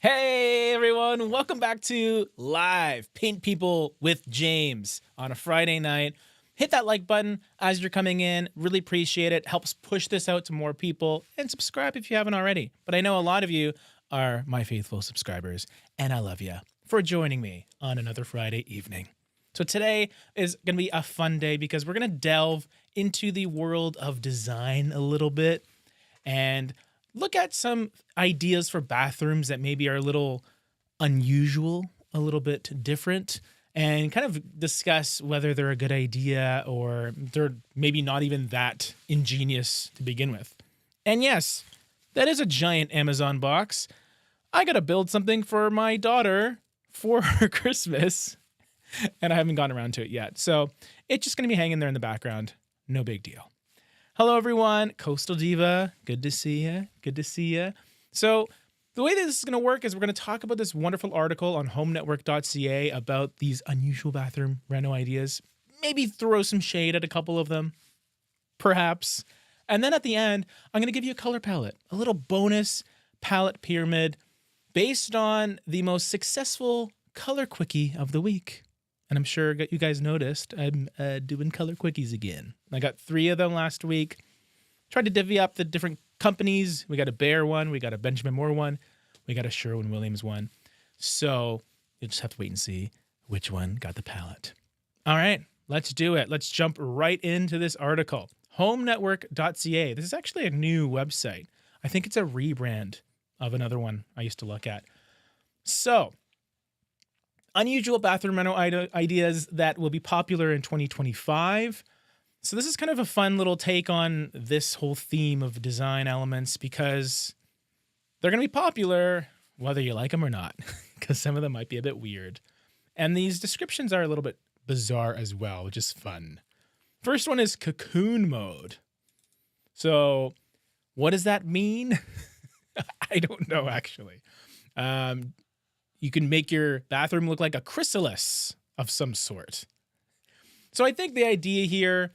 Hey everyone, welcome back to Live Paint People with James on a Friday night. Hit that like button as you're coming in. Really appreciate it. Helps push this out to more people. And subscribe if you haven't already. But I know a lot of you are my faithful subscribers, and I love you for joining me on another Friday evening. So today is going to be a fun day because we're going to delve into the world of design a little bit and look at some ideas for bathrooms that maybe are a little unusual, a little bit different, and kind of discuss whether they're a good idea or they're maybe not even that ingenious to begin with. And yes, that is a giant Amazon box. I got to build something for my daughter for her Christmas, and I haven't gotten around to it yet. So it's just going to be hanging there in the background. No big deal. Hello, everyone. Coastal Diva. Good to see you. Good to see you. So the way that this is going to work is we're going to talk about this wonderful article on homenetwork.ca about these unusual bathroom reno ideas. Maybe throw some shade at a couple of them, perhaps. And then at the end, I'm going to give you a color palette, a little bonus palette pyramid based on the most successful color quickie of the week. And I'm sure you guys noticed I'm doing color quickies again. I got 3 of them last week. Tried to divvy up the different companies. We got a Bear one. We got a Benjamin Moore one. We got a Sherwin-Williams one. So you'll just have to wait and see which one got the palette. All right, let's do it. Let's jump right into this article. Homenetwork.ca. This is actually a new website. I think it's a rebrand of another one I used to look at. So, unusual bathroom reno ideas that will be popular in 2025. So this is kind of a fun little take on this whole theme of design elements because they're going to be popular whether you like them or not, because some of them might be a bit weird. And these descriptions are a little bit bizarre as well, which is fun. First one is cocoon mode. So what does that mean? I don't know, actually. You can make your bathroom look like a chrysalis of some sort. So I think the idea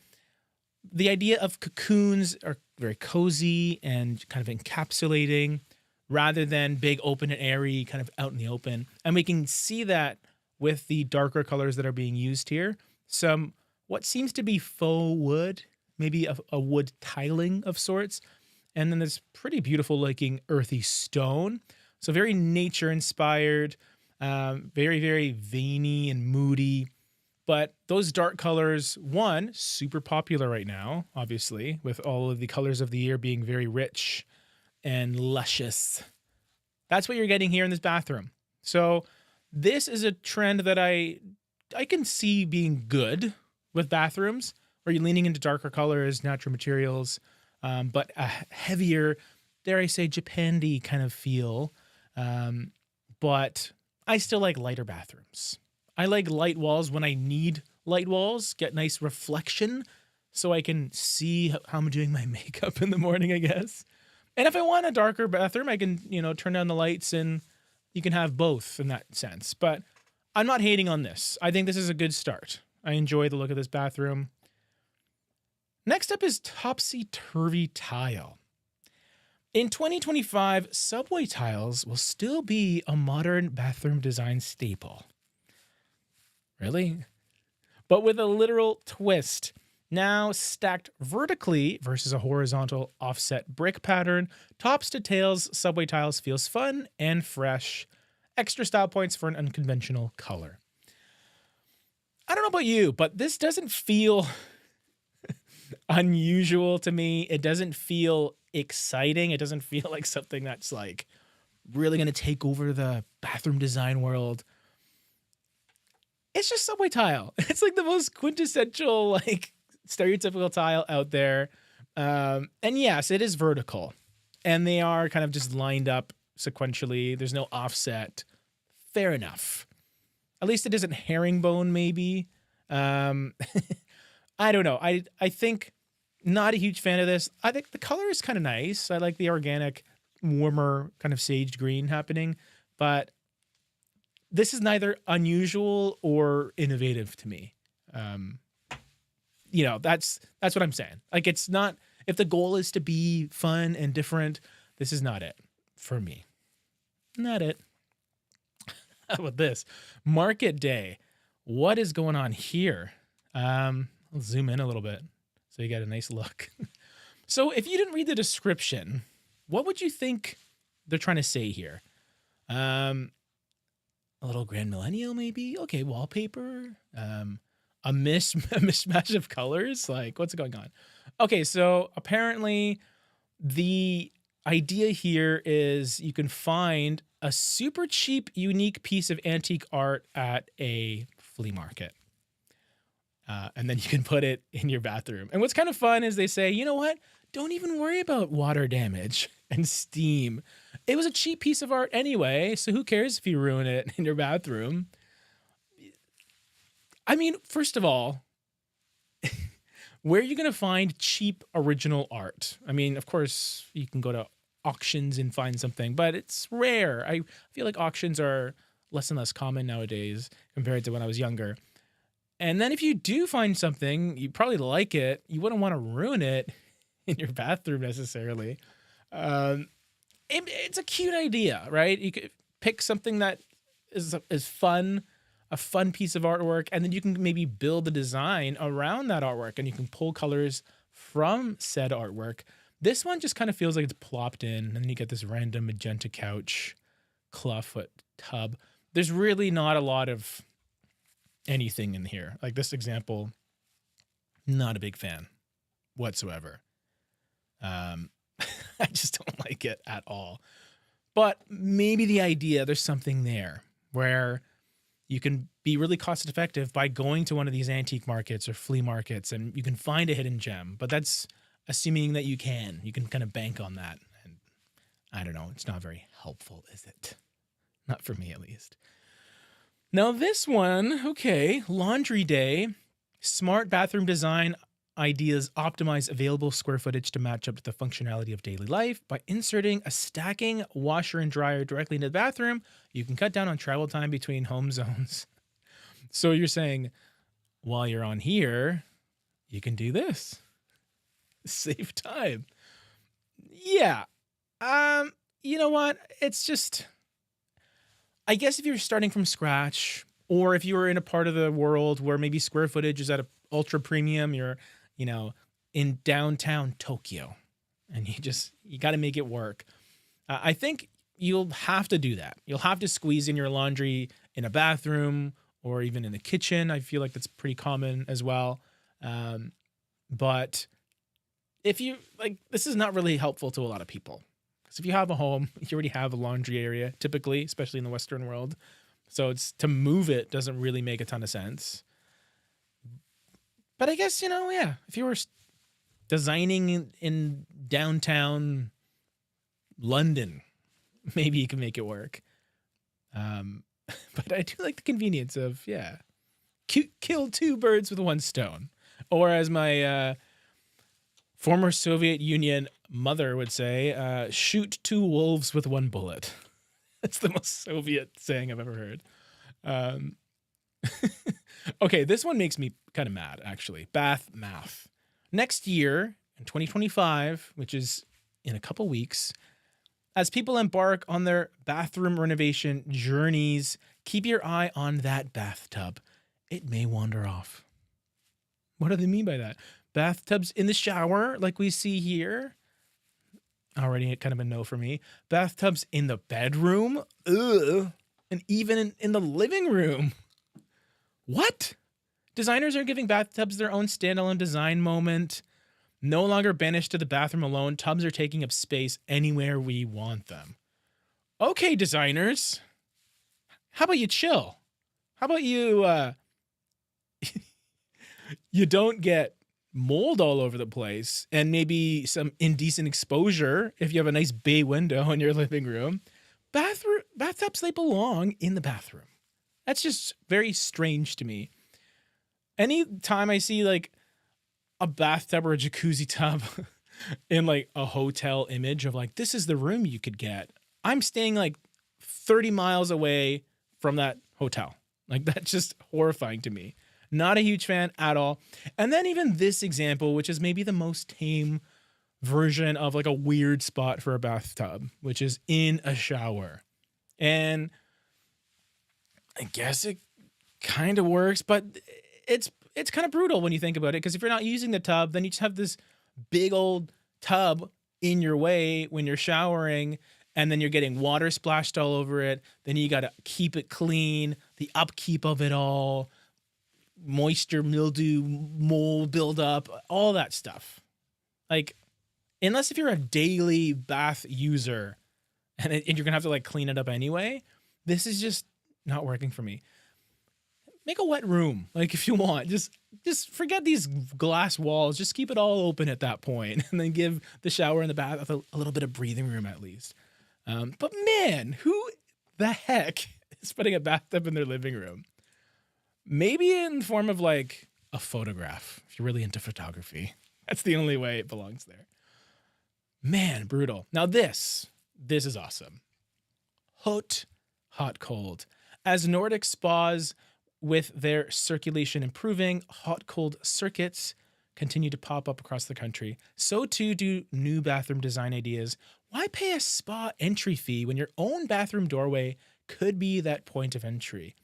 of cocoons are very cozy and kind of encapsulating rather than big open and airy kind of out in the open. And we can see that with the darker colors that are being used here. Some what seems to be faux wood, maybe a wood tiling of sorts. And then this pretty beautiful looking earthy stone. So very nature inspired, very, very veiny and moody. But those dark colors, one, super popular right now, obviously, with all of the colors of the year being very rich and luscious. That's what you're getting here in this bathroom. So this is a trend that I can see being good with bathrooms, where you're leaning into darker colors, natural materials, but a heavier, dare I say, Japandi kind of feel. But I still like lighter bathrooms. I like light walls when I need light walls, get nice reflection so I can see how I'm doing my makeup in the morning, I guess. And if I want a darker bathroom, I can, turn down the lights and you can have both in that sense. But I'm not hating on this. I think this is a good start. I enjoy the look of this bathroom. Next up is Topsy turvy tile. In 2025, subway tiles will still be a modern bathroom design staple. Really? But with a literal twist. Now stacked vertically versus a horizontal offset brick pattern, tops to tails subway tiles feels fun and fresh. Extra style points for an unconventional color. I don't know about you, but this doesn't feel unusual to me. It doesn't feel exciting. It doesn't feel like something that's like really going to take over the bathroom design world. It's just subway tile. It's like the most quintessential, like stereotypical tile out there. And yes, it is vertical and they are kind of just lined up sequentially. There's no offset. Fair enough. At least it isn't herringbone, maybe. I don't know. I think not a huge fan of this. I think the color is kind of nice. I like the organic, warmer kind of sage green happening, but this is neither unusual or innovative to me. That's what I'm saying. Like, it's not, if the goal is to be fun and different, this is not it for me. Not it. How about this? Market day. What is going on here? I'll zoom in a little bit so you get a nice look. So if you didn't read the description, what would you think they're trying to say here? A little grand millennial, maybe? Okay, wallpaper. A mismatch of colors. Like, what's going on? Okay, so apparently the idea here is you can find a super cheap, unique piece of antique art at a flea market. And then you can put it in your bathroom. And what's kind of fun is they say, you know what? Don't even worry about water damage and steam. It was a cheap piece of art anyway, so who cares if you ruin it in your bathroom? I mean, first of all, where are you going to find cheap original art? I mean, of course, you can go to auctions and find something, but it's rare. I feel like auctions are less and less common nowadays compared to when I was younger. And then if you do find something, you probably like it. You wouldn't want to ruin it in your bathroom necessarily. It's a cute idea, right? You could pick something that is fun, a fun piece of artwork, and then you can maybe build a design around that artwork, and you can pull colors from said artwork. This one just kind of feels like it's plopped in, and then you get this random magenta couch, clawfoot tub. There's really not a lot of anything in here. Like this example, not a big fan whatsoever. I just don't like it at all. But maybe the idea, there's something there where you can be really cost effective by going to one of these antique markets or flea markets, and you can find a hidden gem. But that's assuming that you can kind of bank on that. And I don't know, it's not very helpful, is it? Not for me, at least. Now this one, okay, laundry day, smart bathroom design ideas optimize available square footage to match up to the functionality of daily life. By inserting a stacking washer and dryer directly into the bathroom, you can cut down on travel time between home zones. So you're saying, while you're on here, you can do this. Save time. Yeah. You know what? It's just, I guess if you're starting from scratch, or if you were in a part of the world where maybe square footage is at an ultra premium, you're, in downtown Tokyo, and you got to make it work. I think you'll have to do that. You'll have to squeeze in your laundry in a bathroom or even in the kitchen. I feel like that's pretty common as well. But if you this is not really helpful to a lot of people. Because if you have a home, you already have a laundry area, typically, especially in the Western world. So to move it doesn't really make a ton of sense. But I guess, if you were designing in downtown London, maybe you can make it work. But I do like the convenience of, kill two birds with one stone. Or as my former Soviet Union mother would say, shoot two wolves with one bullet. That's the most Soviet saying I've ever heard. Okay, this one makes me kind of mad, actually. Bath math. Next year, in 2025, which is in a couple weeks, as people embark on their bathroom renovation journeys, keep your eye on that bathtub. It may wander off. What do they mean by that? Bathtubs in the shower, like we see here. Already kind of a no for me. Bathtubs in the bedroom. Ugh. And even in the living room. What? Designers are giving bathtubs their own standalone design moment. No longer banished to the bathroom alone, tubs are taking up space anywhere we want them. Okay, designers. How about you chill? How about you, you don't get mold all over the place and maybe some indecent exposure if you have a nice bay window in your living room. Bathtubs, they belong in the bathroom. That's just very strange to me. Anytime I see a bathtub or a jacuzzi tub in a hotel image of this is the room you could get, I'm staying 30 miles away from that hotel. That's just horrifying to me. Not a huge fan at all. And then even this example, which is maybe the most tame version of a weird spot for a bathtub, which is in a shower. And I guess it kind of works, but it's kind of brutal when you think about it, because if you're not using the tub, then you just have this big old tub in your way when you're showering, and then you're getting water splashed all over it. Then you got to keep it clean, the upkeep of it all, moisture, mildew, mold buildup, all that stuff. Like, unless if you're a daily bath user and you're gonna have to like clean it up anyway, this is just not working for me. Make a wet room, like if you want. Just forget these glass walls. Just keep it all open at that point, and then give the shower and the bath a little bit of breathing room at least. But man, who the heck is putting a bathtub in their living room? Maybe in the form of like a photograph, if you're really into photography. That's the only way it belongs there. Man, brutal. Now this is awesome. Haute, hot cold. As Nordic spas with their circulation improving, hot cold circuits continue to pop up across the country. So too do new bathroom design ideas. Why pay a spa entry fee when your own bathroom doorway could be that point of entry?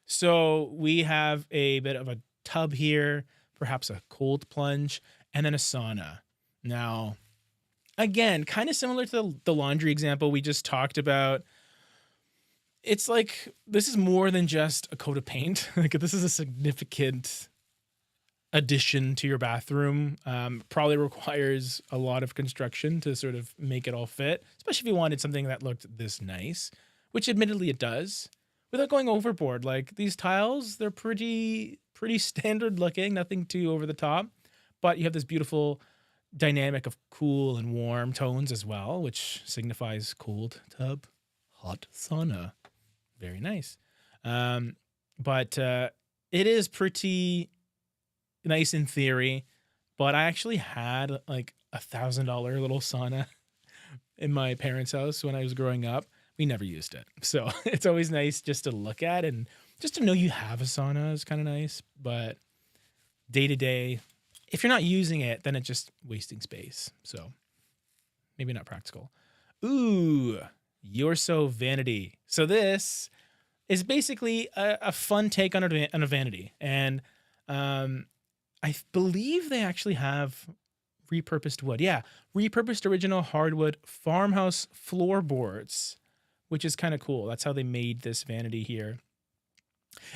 So we have a bit of a tub here, perhaps a cold plunge, and then a sauna. Now, again, kind of similar to the laundry example we just talked about. It's like, this is more than just a coat of paint. Like, this is a significant addition to your bathroom. Probably requires a lot of construction to sort of make it all fit, especially if you wanted something that looked this nice, which admittedly it does, without going overboard. Like, these tiles, they're pretty standard looking, nothing too over the top, but you have this beautiful dynamic of cool and warm tones as well, which signifies cold tub, hot sauna. Very nice. But it is pretty nice in theory, but I actually had like $1,000 little sauna in my parents' house when I was growing up. We never used it. So it's always nice just to look at, and just to know you have a sauna is kind of nice. But day to day, if you're not using it, then it's just wasting space. So maybe not practical. Ooh, You're So Vanity. So this is basically a fun take on a vanity. And I believe they actually have repurposed wood. Yeah, repurposed original hardwood farmhouse floorboards, which is kind of cool. That's how they made this vanity here.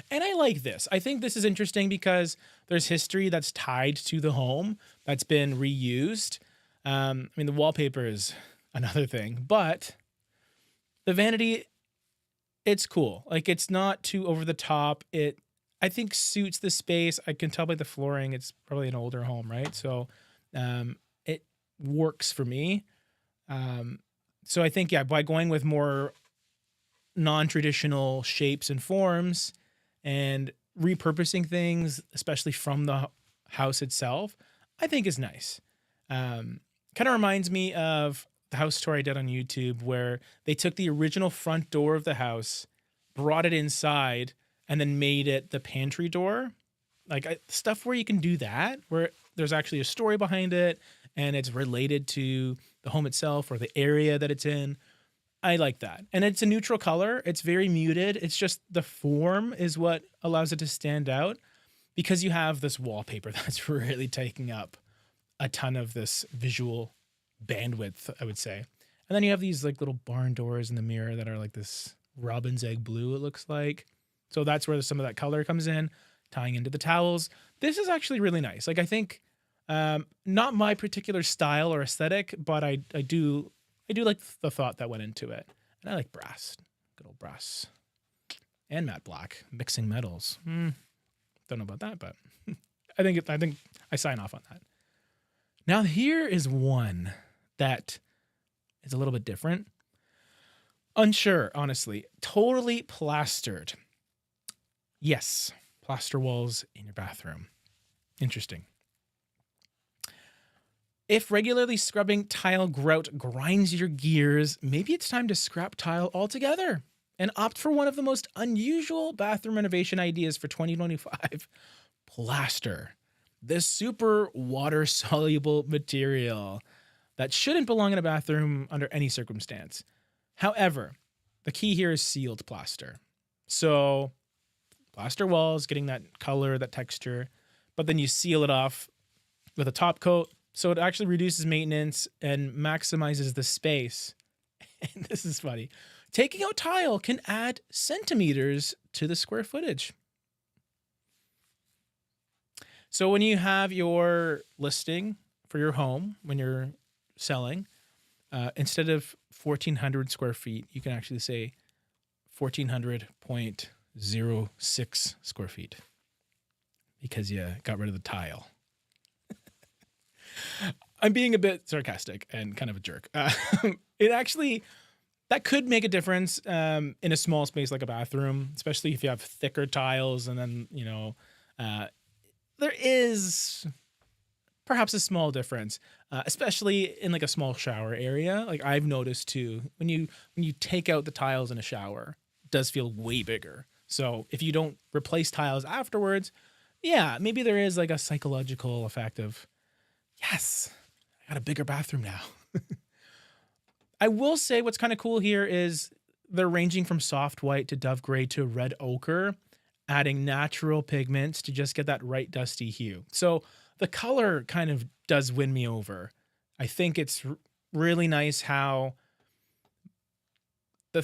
And I like this. I think this is interesting because there's history that's tied to the home that's been reused. I mean, the wallpaper is another thing, but the vanity, it's cool. Like, it's not too over the top. It, I think, suits the space. I can tell by the flooring, it's probably an older home, right? So it works for me. So I think, yeah, by going with more non-traditional shapes and forms and repurposing things, especially from the house itself, I think is nice. Kind of reminds me of the house tour I did on YouTube, where they took the original front door of the house, brought it inside, and then made it the pantry door. Like, stuff where you can do that, where there's actually a story behind it and it's related to the home itself or the area that it's in. I like that. And it's a neutral color. It's very muted. It's just the form is what allows it to stand out, because you have this wallpaper that's really taking up a ton of this visual bandwidth, I would say. And then you have these like little barn doors in the mirror that are like this robin's egg blue, it looks like. So that's where some of that color comes in, tying into the towels. This is actually really nice. Like, I think not my particular style or aesthetic, but I do like the thought that went into it. And I like brass, good old brass, and matte black, mixing metals. Don't know about that, but I think I sign off on that. Now, here is one that is a little bit different. Unsure, honestly. Totally plastered. Yes, plaster walls in your bathroom. Interesting. If regularly scrubbing tile grout grinds your gears, maybe it's time to scrap tile altogether and opt for one of the most unusual bathroom renovation ideas for 2025, plaster. This super water-soluble material that shouldn't belong in a bathroom under any circumstance. However, the key here is sealed plaster. So plaster walls, getting that color, that texture, but then you seal it off with a top coat. So it actually reduces maintenance and maximizes the space. And this is funny. Taking out tile can add centimeters to the square footage. So when you have your listing for your home, when you're selling, instead of 1,400 square feet, you can actually say 1,400.06 square feet because you got rid of the tile. I'm being a bit sarcastic and kind of a jerk. It actually, that could make a difference in a small space like a bathroom, especially if you have thicker tiles. And then, there is perhaps a small difference, especially in like a small shower area. Like I've noticed too, when you take out the tiles in a shower, it does feel way bigger. So if you don't replace tiles afterwards, yeah, maybe there is like a psychological effect of, yes, I got a bigger bathroom now. I will say what's kind of cool here is they're ranging from soft white to dove gray to red ochre, adding natural pigments to just get that right dusty hue. So the color kind of does win me over. I think it's really nice how the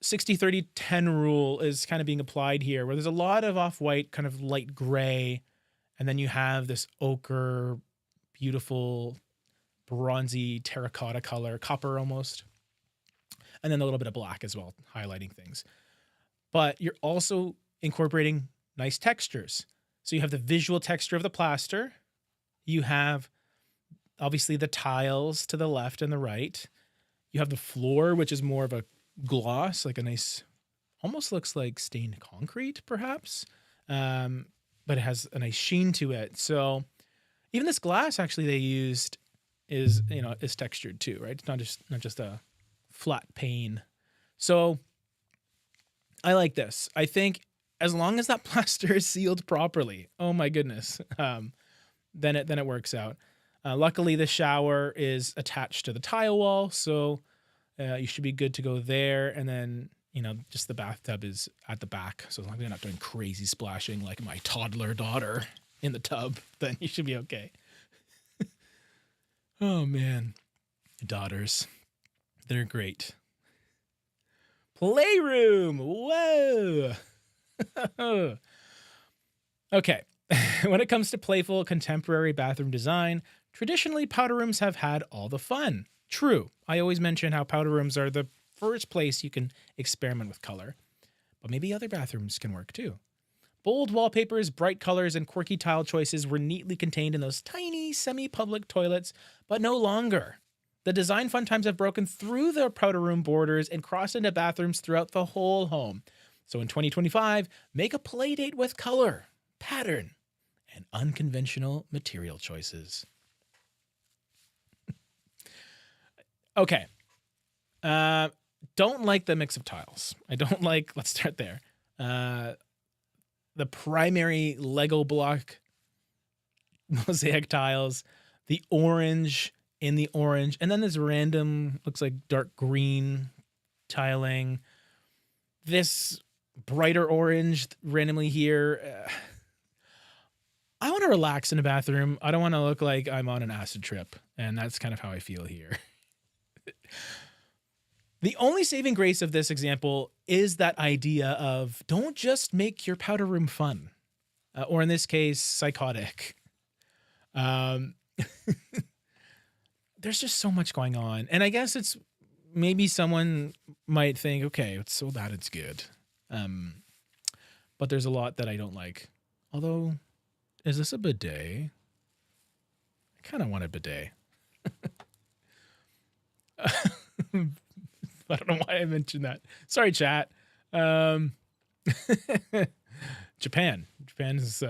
60-30-10 rule is kind of being applied here, where there's a lot of off-white, kind of light gray, and then you have this ochre, beautiful, bronzy terracotta color, copper almost, and then a little bit of black as well, highlighting things. But you're also incorporating nice textures. So you have the visual texture of the plaster. You have obviously the tiles to the left and the right. You have the floor, which is more of a gloss, like a nice, almost looks like stained concrete, perhaps. But it has a nice sheen to it. So even this glass actually they used is textured too, right? It's not just a flat pane. So I like this. I think as long as that plaster is sealed properly, oh my goodness, then it works out. Luckily, the shower is attached to the tile wall, so you should be good to go there. And then, just the bathtub is at the back. So as long as you're not doing crazy splashing like my toddler daughter in the tub, then you should be okay. Oh, man. Daughters, they're great. Playroom. Whoa. Okay. When it comes to playful contemporary bathroom design, traditionally powder rooms have had all the fun. True. I always mention how powder rooms are the first place you can experiment with color. But maybe other bathrooms can work too. Bold wallpapers, bright colors, and quirky tile choices were neatly contained in those tiny semi-public toilets, but no longer. The design fun times have broken through the powder room borders and crossed into bathrooms throughout the whole home. So in 2025, make a play date with color, pattern, and unconventional material choices. Okay. Don't like the mix of tiles. Let's start there. The primary Lego block mosaic tiles, the orange in the orange, and then this random, looks like dark green tiling, this brighter orange randomly here. I want to relax in a bathroom. I don't want to look like I'm on an acid trip, and that's kind of how I feel here. The only saving grace of this example is that idea of don't just make your powder room fun, or in this case, psychotic. There's just so much going on. And I guess it's maybe someone might think, okay, it's so bad it's good. But there's a lot that I don't like. Although, is this a bidet? I kind of want a bidet. I don't know why I mentioned that. Sorry, chat. Japan's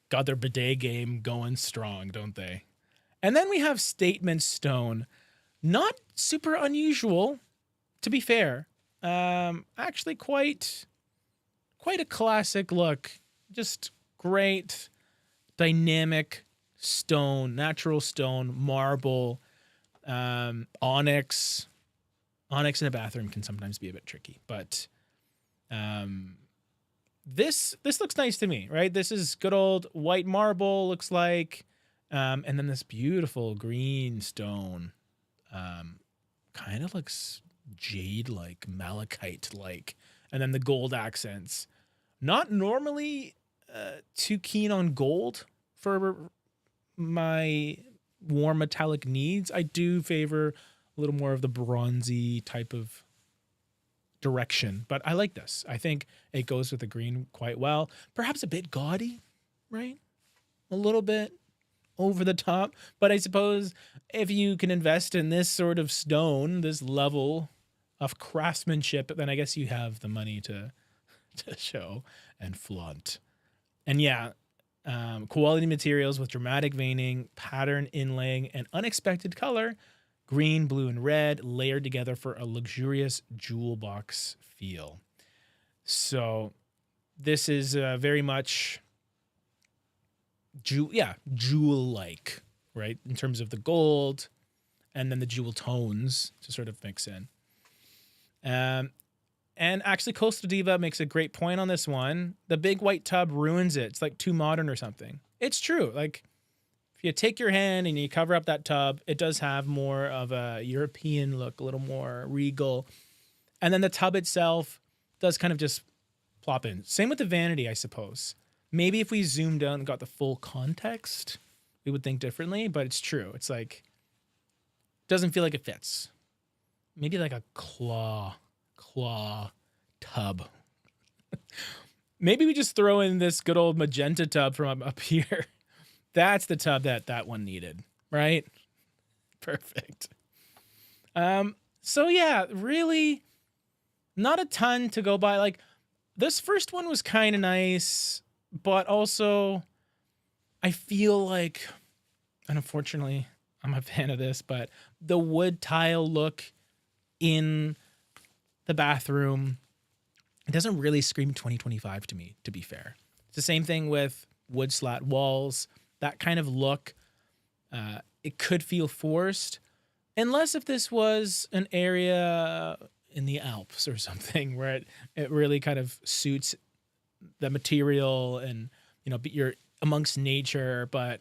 got their bidet game going strong, don't they? And then we have statement stone. Not super unusual, to be fair. Actually quite a classic look. Just great, dynamic stone, natural stone, marble, onyx. Onyx in a bathroom can sometimes be a bit tricky, but this looks nice to me, right? This is good old white marble, looks like, and then this beautiful green stone, kind of looks jade-like, malachite-like, and then the gold accents. Not normally too keen on gold for my warm metallic needs. I do favor a little more of the bronzy type of direction, but I like this. I think it goes with the green quite well. Perhaps a bit gaudy, right? A little bit over the top, but I suppose if you can invest in this sort of stone, this level of craftsmanship, then I guess you have the money to show and flaunt. And yeah, quality materials with dramatic veining, pattern inlaying, and unexpected color, green, blue, and red layered together for a luxurious jewel box feel. So this is very much jewel-like, right? In terms of the gold and then the jewel tones to sort of mix in. And actually, Coastal Diva makes a great point on this one. The big white tub ruins it. It's like too modern or something. It's true. Like, if you take your hand and you cover up that tub, it does have more of a European look, a little more regal. And then the tub itself does kind of just plop in. Same with the vanity, I suppose. Maybe if we zoomed out and got the full context, we would think differently, but it's true. It's like, doesn't feel like it fits. Maybe like a claw tub. Maybe we just throw in this good old magenta tub from up here. That's the tub that one needed, right? Perfect. So yeah, really not a ton to go by. Like, this first one was kind of nice, but also I feel like, and unfortunately I'm a fan of this, but the wood tile look in the bathroom, it doesn't really scream 2025 to me, to be fair. It's the same thing with wood slat walls. That kind of look, it could feel forced, unless if this was an area in the Alps or something where it really kind of suits the material and, you know, you're amongst nature. But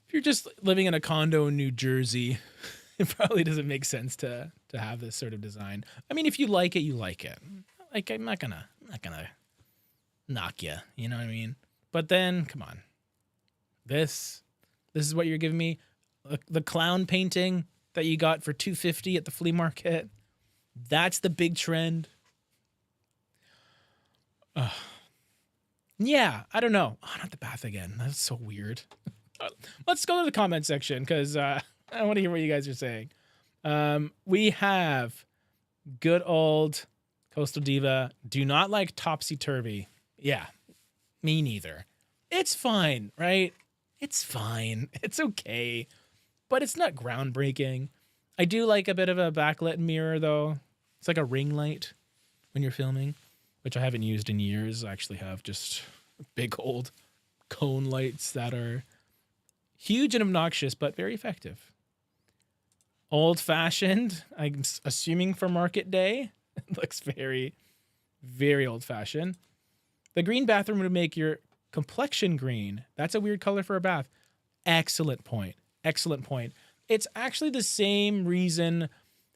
if you're just living in a condo in New Jersey, it probably doesn't make sense to have this sort of design. I mean, if you like it, you like it. Like, I'm not gonna knock you. You know what I mean? But then, come on. This is what you're giving me. The clown painting that you got for $250 at the flea market. That's the big trend. Yeah, I don't know. Oh, not the bath again. That's so weird. Let's go to the comment section because I want to hear what you guys are saying. We have good old Coastal Diva. Do not like Topsy Turvy. Yeah, me neither. It's fine, right? It's fine. It's okay. But it's not groundbreaking. I do like a bit of a backlit mirror, though. It's like a ring light when you're filming, which I haven't used in years. I actually have just big old cone lights that are huge and obnoxious, but very effective. Old-fashioned, I'm assuming for market day. It looks very, very old-fashioned. The green bathroom would make your complexion green. That's a weird color for a bath. Excellent point. Excellent point. It's actually the same reason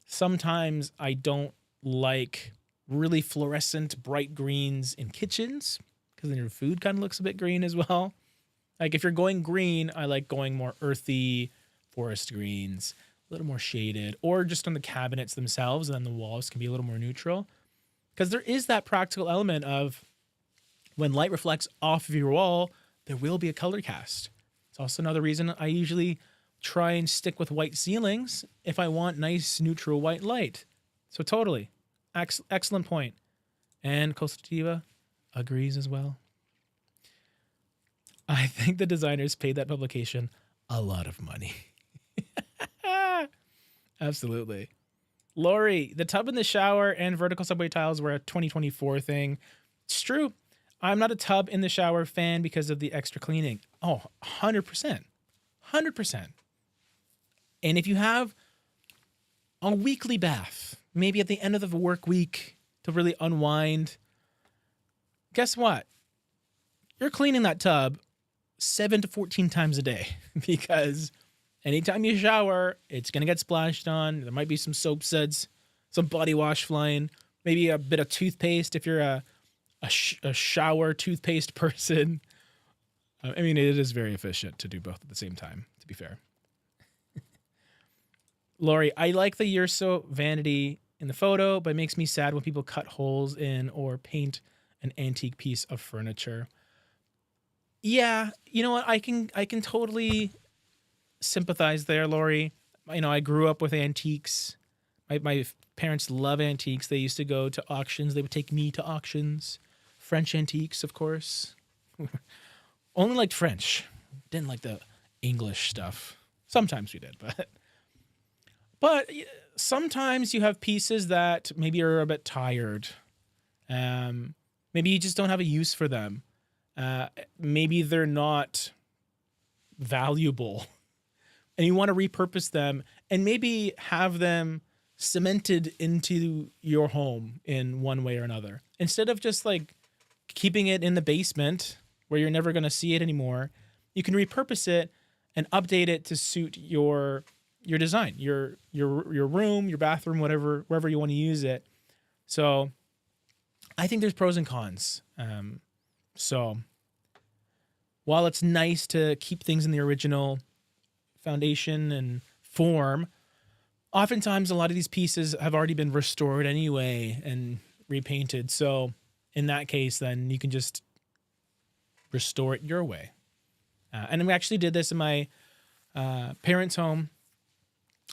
sometimes I don't like really fluorescent bright greens in kitchens, because then your food kind of looks a bit green as well. Like, if you're going green, I like going more earthy forest greens, a little more shaded, or just on the cabinets themselves, and then the walls can be a little more neutral. Because there is that practical element of when light reflects off of your wall, there will be a color cast. It's also another reason I usually try and stick with white ceilings if I want nice neutral white light. So totally. Excellent point. And Coastal Diva agrees as well. I think the designers paid that publication a lot of money. Absolutely. Lori, the tub in the shower and vertical subway tiles were a 2024 thing. It's true. I'm not a tub in the shower fan because of the extra cleaning. Oh, 100%. 100%. And if you have a weekly bath, maybe at the end of the work week to really unwind, guess what? You're cleaning that tub 7 to 14 times a day because anytime you shower, it's going to get splashed on. There might be some soap suds, some body wash flying, maybe a bit of toothpaste if you're a shower toothpaste person. I mean, it is very efficient to do both at the same time, to be fair. Lori, I like the Urso vanity in the photo, but it makes me sad when people cut holes in or paint an antique piece of furniture. Yeah, you know what? I can totally sympathize there, Lori. You know, I grew up with antiques. My parents love antiques. They used to go to auctions. They would take me to auctions. French antiques, of course. Only liked French. Didn't like the English stuff. Sometimes we did, but sometimes you have pieces that maybe are a bit tired. Maybe you just don't have a use for them. Maybe they're not valuable and you want to repurpose them and maybe have them cemented into your home in one way or another. Instead of just like keeping it in the basement where you're never going to see it anymore, you can repurpose it and update it to suit your design, your room, your bathroom, wherever you want to use it. So I think there's pros and cons. So while it's nice to keep things in the original foundation and form, oftentimes a lot of these pieces have already been restored anyway and repainted. So in that case, then you can just restore it your way. And we actually did this in my parents' home.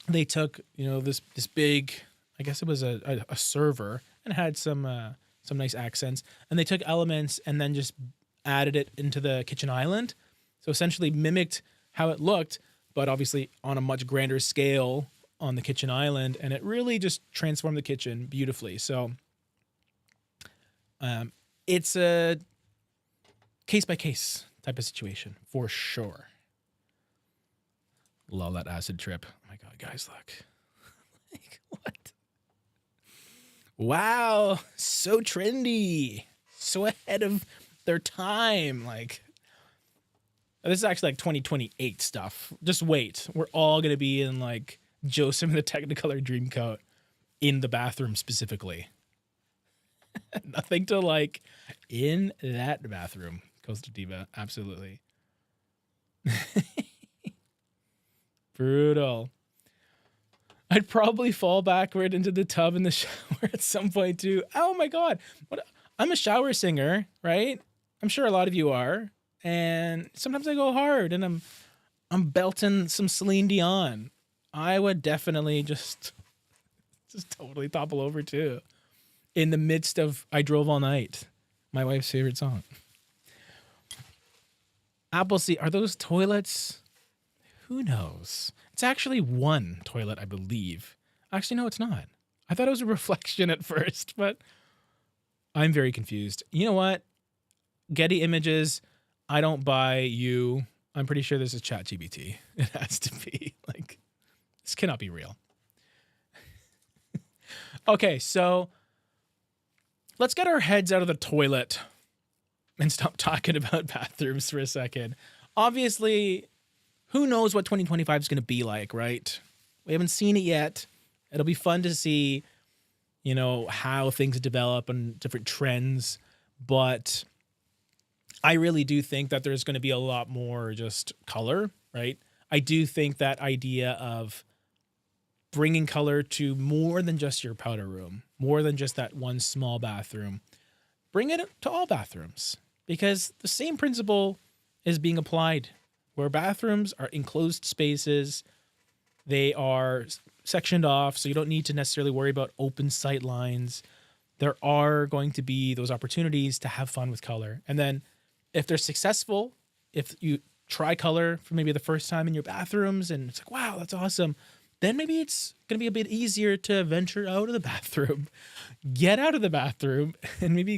They took, this big, I guess it was a server, and had some nice accents. And they took elements and then just added it into the kitchen island. So essentially mimicked how it looked, but obviously on a much grander scale on the kitchen island. And it really just transformed the kitchen beautifully. So it's a case-by-case type of situation for sure. Love that acid trip. Oh my God, guys, look. Like, what? Wow, so trendy. So ahead of their time. Like, this is actually like 2028 stuff. Just wait. We're all going to be in like Joseph in the Technicolor Dreamcoat in the bathroom specifically. Nothing to like in that bathroom. Coaster Diva, absolutely. Brutal. I'd probably fall backward into the tub in the shower at some point too. Oh my God. I'm a shower singer, right? I'm sure a lot of you are. And sometimes I go hard and I'm belting some Celine Dion. I would definitely just totally topple over too. In the midst of I Drove All Night, my wife's favorite song. Appleseed, are those toilets? Who knows? It's actually one toilet, I believe. Actually, no, it's not. I thought it was a reflection at first, but I'm very confused. You know what? Getty Images, I don't buy you. I'm pretty sure this is ChatGPT. It has to be. Like, this cannot be real. Okay, so let's get our heads out of the toilet and stop talking about bathrooms for a second. Obviously, who knows what 2025 is going to be like, right? We haven't seen it yet. It'll be fun to see, how things develop and different trends. But I really do think that there's going to be a lot more just color, right? I do think that idea of bringing color to more than just your powder room, more than just that one small bathroom, bring it to all bathrooms, because the same principle is being applied where bathrooms are enclosed spaces. They are sectioned off, so you don't need to necessarily worry about open sight lines. There are going to be those opportunities to have fun with color. And then if they're successful, if you try color for maybe the first time in your bathrooms and it's like, wow, that's awesome, then maybe it's going to be a bit easier to venture out of the bathroom, get out of the bathroom, and maybe